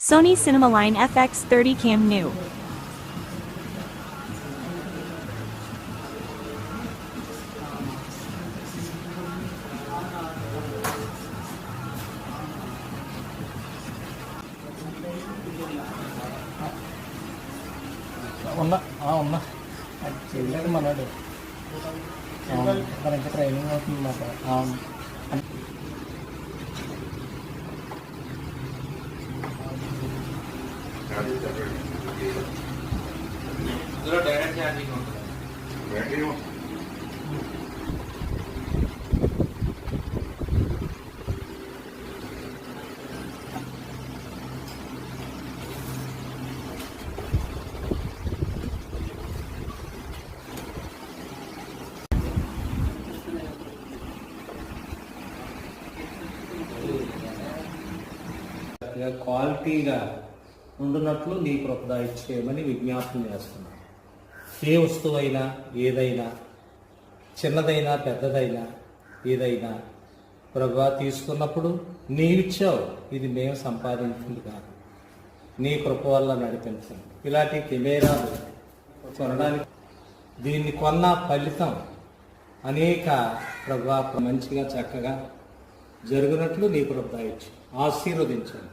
Sony Cinemaline FX30 Cam New. ఉన్నా అది చేయలేదు మనడు ఇంకా ట్రైనింగ్ అవుతుంది మాట. డైరెక్ట్ ఛార్జింగ్ ఉంటుంది. క్వాలిటీగా ఉండున్నట్లు నీ కృప చేయమని విజ్ఞాపన చేస్తున్నాను. ఏ వస్తువైనా ఏదైనా చిన్నదైనా పెద్దదైనా ఏదైనా ప్రభువా తీసుకున్నప్పుడు నీవిచ్చావు, ఇది మేము సంపాదించింది కాదు, నీ కృప వల్ల నడిపించండి. ఇలాంటి కెమెరాలు కొనడానికి దీన్ని కొన్న ఫలితం అనేక ప్రభువా మంచిగా చక్కగా జరిగినట్లు నీ కృప ఆశీర్వదించండి.